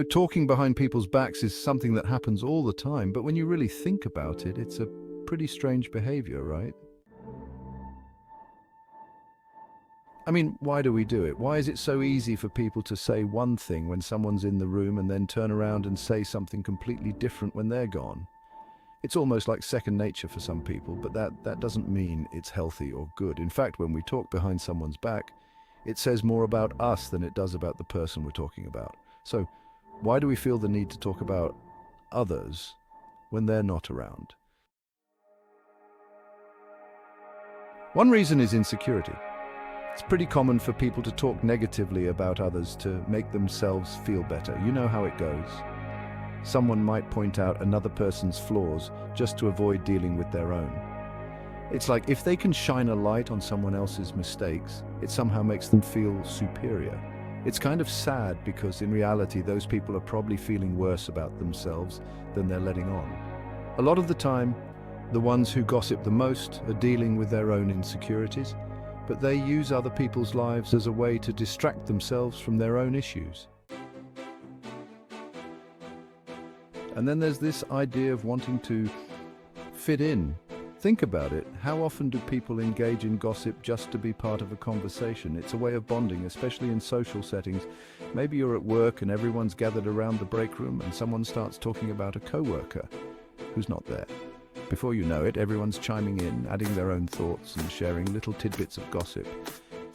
Talking behind people's backs is something that happens all the time, but when you really think about it, it's a pretty strange behavior, right? I mean, why do we do it? Why is it so easy for people to say one thing when someone's in the room and then turn around and say something completely different when they're gone? It's almost like second nature for some people, but that doesn't mean it's healthy or good. In fact, when we talk behind someone's back, it says more about us than it does about the person we're talking about. So, why do we feel the need to talk about others when they're not around? One reason is insecurity. It's pretty common for people to talk negatively about others to make themselves feel better. You know how it goes. Someone might point out another person's flaws just to avoid dealing with their own. It's like if they can shine a light on someone else's mistakes, it somehow makes them feel superior. It's kind of sad because in reality, those people are probably feeling worse about themselves than they're letting on. A lot of the time, the ones who gossip the most are dealing with their own insecurities, but they use other people's lives as a way to distract themselves from their own issues. And then there's this idea of wanting to fit in. Think about it. How often do people engage in gossip just to be part of a conversation? It's a way of bonding, especially in social settings. Maybe you're at work and everyone's gathered around the break room and someone starts talking about a coworker who's not there. Before you know it, everyone's chiming in, adding their own thoughts and sharing little tidbits of gossip.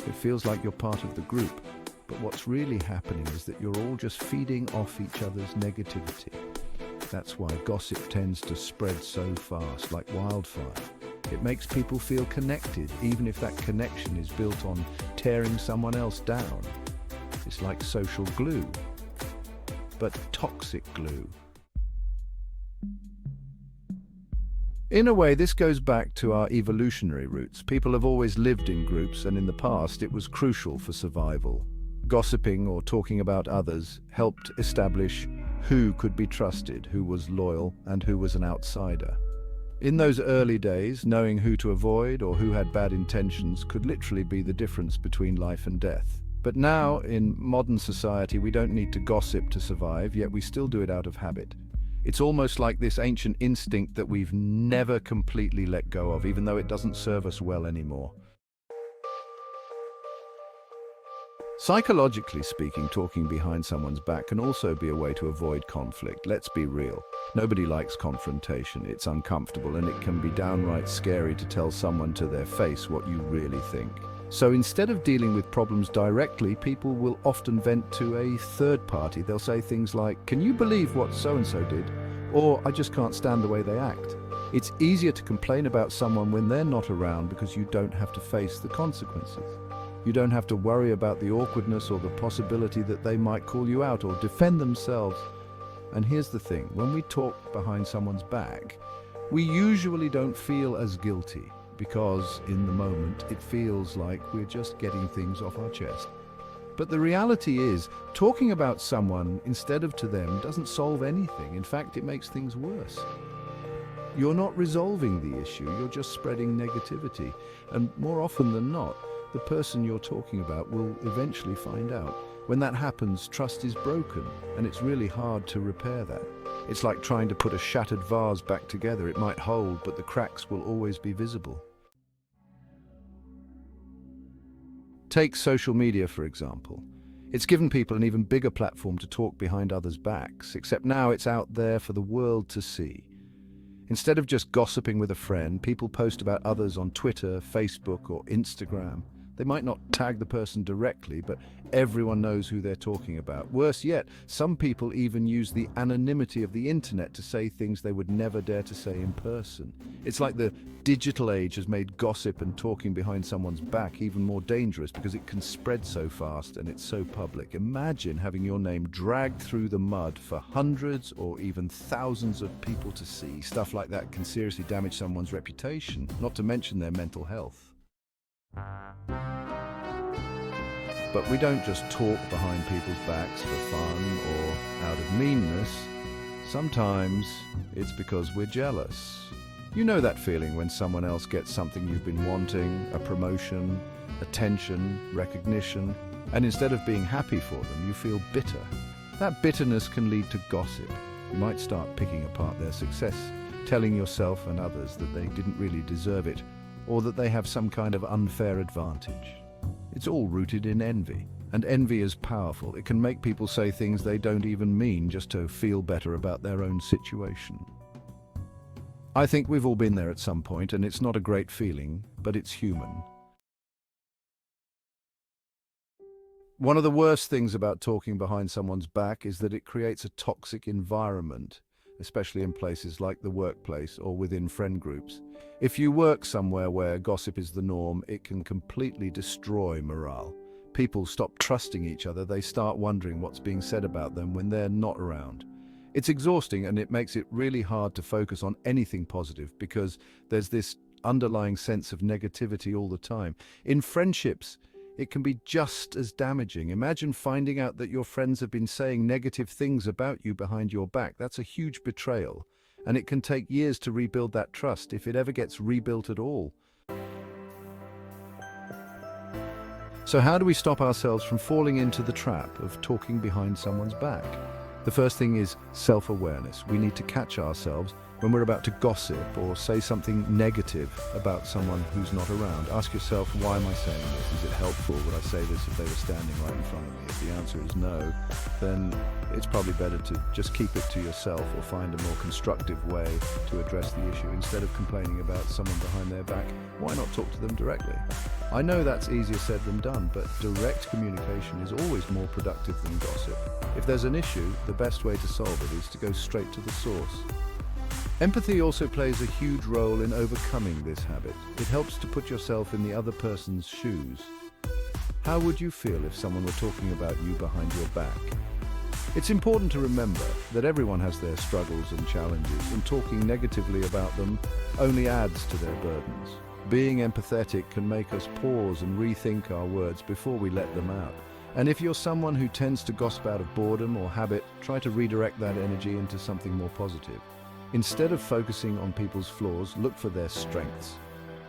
It feels like you're part of the group, but what's really happening is that you're all just feeding off each other's negativity. That's why gossip tends to spread so fast, like wildfire. It makes people feel connected, even if that connection is built on tearing someone else down. It's like social glue, but toxic glue. In a way, this goes back to our evolutionary roots. People have always lived in groups, and in the past, it was crucial for survival. Gossiping or talking about others helped establish who could be trusted, who was loyal, and who was an outsider. In those early days, knowing who to avoid or who had bad intentions could literally be the difference between life and death. But now, in modern society, we don't need to gossip to survive, yet we still do it out of habit. It's almost like this ancient instinct that we've never completely let go of, even though it doesn't serve us well anymore. Psychologically speaking, talking behind someone's back can also be a way to avoid conflict. Let's be real. Nobody likes confrontation. It's uncomfortable and it can be downright scary to tell someone to their face what you really think. So instead of dealing with problems directly, people will often vent to a third party. They'll say things like, "Can you believe what so-and-so did?" Or, "I just can't stand the way they act." It's easier to complain about someone when they're not around because you don't have to face the consequences. You don't have to worry about the awkwardness or the possibility that they might call you out or defend themselves. And here's the thing, when we talk behind someone's back, we usually don't feel as guilty because in the moment it feels like we're just getting things off our chest. But the reality is, talking about someone instead of to them doesn't solve anything. In fact, it makes things worse. You're not resolving the issue, you're just spreading negativity. And more often than not, the person you're talking about will eventually find out. When that happens, trust is broken, and it's really hard to repair that. It's like trying to put a shattered vase back together. It might hold, but the cracks will always be visible. Take social media, for example. It's given people an even bigger platform to talk behind others' backs, except now it's out there for the world to see. Instead of just gossiping with a friend, people post about others on Twitter, Facebook, or Instagram. They might not tag the person directly, but everyone knows who they're talking about. Worse yet, some people even use the anonymity of the internet to say things they would never dare to say in person. It's like the digital age has made gossip and talking behind someone's back even more dangerous because it can spread so fast and it's so public. Imagine having your name dragged through the mud for hundreds or even thousands of people to see. Stuff like that can seriously damage someone's reputation, not to mention their mental health. But we don't just talk behind people's backs for fun or out of meanness. Sometimes it's because we're jealous. You know that feeling when someone else gets something you've been wanting, a promotion, attention, recognition, and instead of being happy for them, you feel bitter. That bitterness can lead to gossip. You might start picking apart their success, telling yourself and others that they didn't really deserve it, or that they have some kind of unfair advantage. It's all rooted in envy. And envy is powerful. It can make people say things they don't even mean just to feel better about their own situation. I think we've all been there at some point, and it's not a great feeling, but it's human. One of the worst things about talking behind someone's back is that it creates a toxic environment, especially in places like the workplace or within friend groups. If you work somewhere where gossip is the norm, it can completely destroy morale. People stop trusting each other. They start wondering what's being said about them when they're not around. It's exhausting, and it makes it really hard to focus on anything positive because there's this underlying sense of negativity all the time. In friendships, it can be just as damaging. Imagine finding out that your friends have been saying negative things about you behind your back. That's a huge betrayal, and it can take years to rebuild that trust, if it ever gets rebuilt at all. So how do we stop ourselves from falling into the trap of talking behind someone's back? The first thing is self-awareness. We need to catch ourselves when we're about to gossip or say something negative about someone who's not around. Ask yourself, why am I saying this? Is it helpful? Would I say this if they were standing right in front of me? If the answer is no, then it's probably better to just keep it to yourself or find a more constructive way to address the issue. Instead of complaining about someone behind their back, why not talk to them directly? I know that's easier said than done, but direct communication is always more productive than gossip. If there's an issue, the best way to solve it is to go straight to the source. Empathy also plays a huge role in overcoming this habit. It helps to put yourself in the other person's shoes. How would you feel if someone were talking about you behind your back? It's important to remember that everyone has their struggles and challenges, and talking negatively about them only adds to their burdens. Being empathetic can make us pause and rethink our words before we let them out. And if you're someone who tends to gossip out of boredom or habit, try to redirect that energy into something more positive. Instead of focusing on people's flaws, look for their strengths.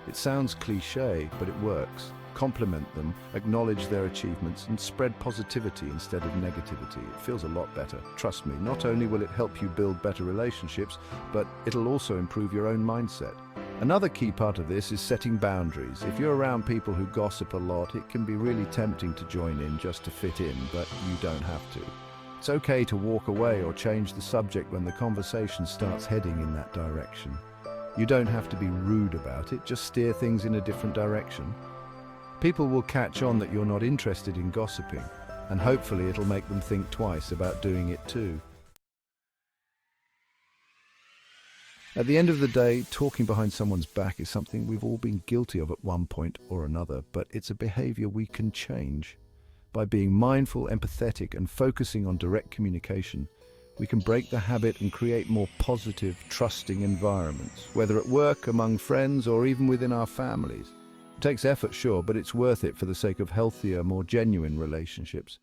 It sounds cliché, but it works. Compliment them, acknowledge their achievements, and spread positivity instead of negativity. It feels a lot better. Trust me, not only will it help you build better relationships, but it'll also improve your own mindset. Another key part of this is setting boundaries. If you're around people who gossip a lot, it can be really tempting to join in just to fit in, but you don't have to. It's okay to walk away or change the subject when the conversation starts heading in that direction. You don't have to be rude about it, just steer things in a different direction. People will catch on that you're not interested in gossiping, and hopefully it'll make them think twice about doing it too. At the end of the day, talking behind someone's back is something we've all been guilty of at one point or another, but it's a behavior we can change. By being mindful, empathetic, and focusing on direct communication, we can break the habit and create more positive, trusting environments, whether at work, among friends, or even within our families. It takes effort, sure, but it's worth it for the sake of healthier, more genuine relationships.